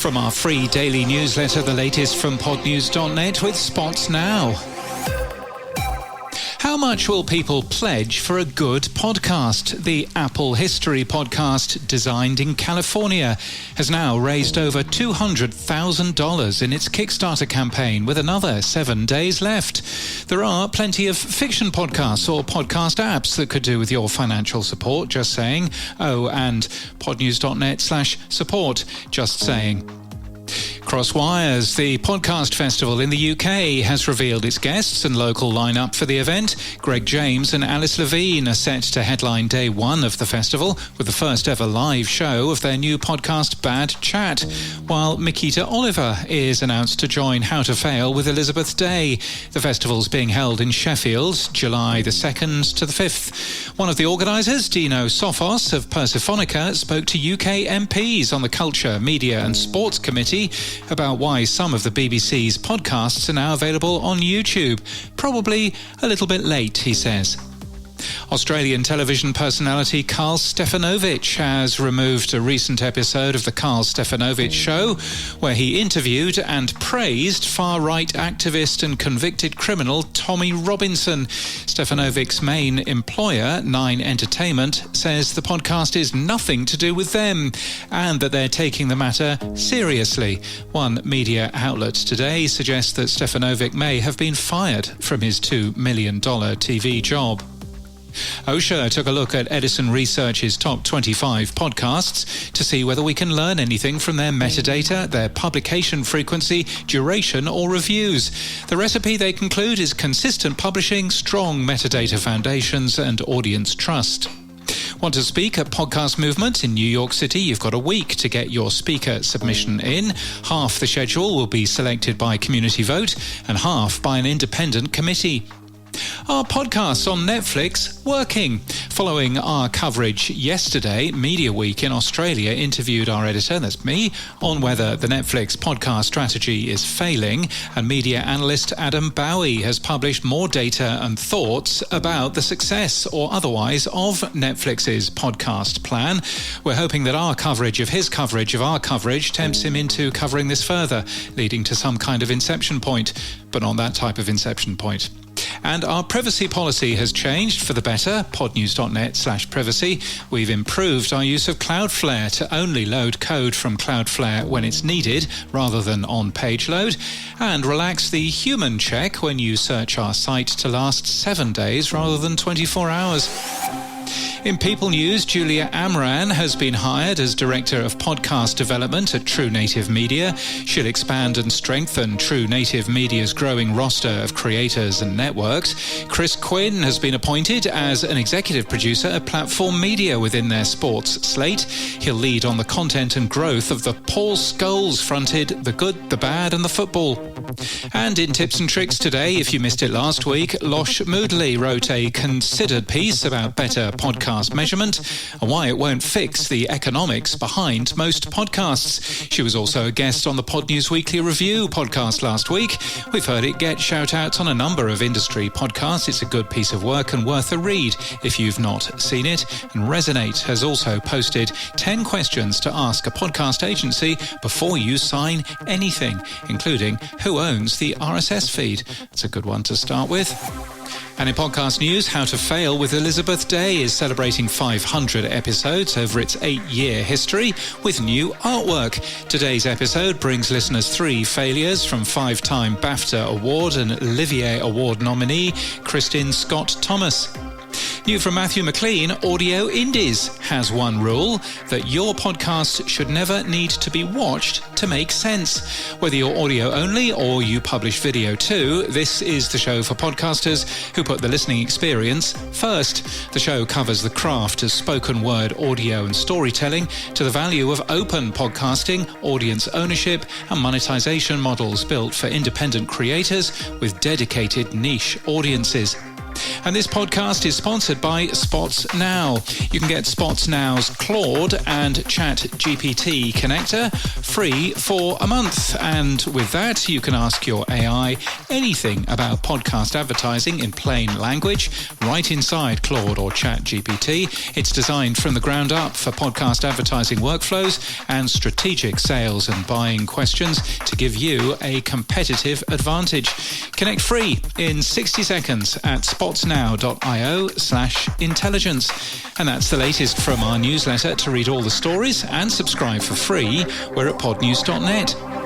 From our free daily newsletter, the latest from podnews.net with Spots Now. How much will people pledge for a good podcast? The Apple History podcast, designed in California, has now raised over $200,000 in its Kickstarter campaign, with another 7 days left. There are plenty of fiction podcasts or podcast apps that could do with your financial support, just saying. Oh, and podnews.net/support, just saying. Crosswires, the podcast festival in the UK, has revealed its guests and local lineup for the event. Greg James and Alice Levine are set to headline day one of the festival with the first ever live show of their new podcast Bad Chat, while Mikita Oliver is announced to join How to Fail with Elizabeth Day. The festival's being held in Sheffield, July the 2nd to the 5th. One of the organisers, Dino Sophos of Persephonica, spoke to UK MPs on the Culture, Media and Sports Committee about why some of the BBC's podcasts are now available on YouTube. Probably a little bit late, he says. Australian television personality Carl Stefanovic has removed a recent episode of The Carl Stefanovic Show, where he interviewed and praised far-right activist and convicted criminal Tommy Robinson. Stefanovic's main employer, Nine Entertainment, says the podcast is nothing to do with them and that they're taking the matter seriously. One media outlet today suggests that Stefanovic may have been fired from his $2 million TV job. OSHA took a look at Edison Research's top 25 podcasts to see whether we can learn anything from their metadata, their publication frequency, duration or reviews. The recipe, they conclude, is consistent publishing, strong metadata foundations and audience trust. Want to speak at Podcast Movement in New York City? You've got a week to get your speaker submission in. Half the schedule will be selected by community vote and half by an independent committee. Are podcasts on Netflix working? Following our coverage yesterday, Media Week in Australia interviewed our editor, that's me, on whether the Netflix podcast strategy is failing, and media analyst Adam Bowie has published more data and thoughts about the success or otherwise of Netflix's podcast plan. We're hoping that our coverage of his coverage of our coverage tempts him into covering this further, leading to some kind of inception point, but not that type of inception point. And our privacy policy has changed for the better, podnews.net/privacy. We've improved our use of Cloudflare to only load code from Cloudflare when it's needed, rather than on-page load, and relax the human check when you search our site to last 7 days rather than 24 hours. In People News, Julia Amran has been hired as Director of Podcast Development at True Native Media. She'll expand and strengthen True Native Media's growing roster of creators and networks. Chris Quinn has been appointed as an Executive Producer at Platform Media within their sports slate. He'll lead on the content and growth of the Paul Scholes-fronted The Good, the Bad and the Football. And in Tips and Tricks today, if you missed it last week, Losh Moodley wrote a considered piece about better podcast measurement and why it won't fix the economics behind most podcasts. She was also a guest on the Pod News Weekly Review podcast last week. We've heard it get shout-outs on a number of industry podcasts. It's a good piece of work and worth a read if you've not seen it. And Resonate has also posted 10 questions to ask a podcast agency before you sign anything, including who owns the RSS feed. It's a good one to start with. And in podcast news, How to Fail with Elizabeth Day is celebrating 500 episodes over its 8-year history with new artwork. Today's episode brings listeners 3 failures from 5-time BAFTA Award and Olivier Award nominee Kristin Scott Thomas. New from Matthew McLean, Audio Indies has one rule, that your podcast should never need to be watched to make sense. Whether you're audio only or you publish video too, this is the show for podcasters who put the listening experience first. The show covers the craft of spoken word audio and storytelling to the value of open podcasting, audience ownership and monetization models built for independent creators with dedicated niche audiences. And this podcast is sponsored by Spots Now. You can get Spots Now's Claude and ChatGPT connector free for a month. And with that, you can ask your AI anything about podcast advertising in plain language right inside Claude or ChatGPT. It's designed from the ground up for podcast advertising workflows and strategic sales and buying questions to give you a competitive advantage. Connect free in 60 seconds at spotsnow.io/intelligence. And that's the latest from our newsletter. To read all the stories and subscribe for free, we're at podnews.net.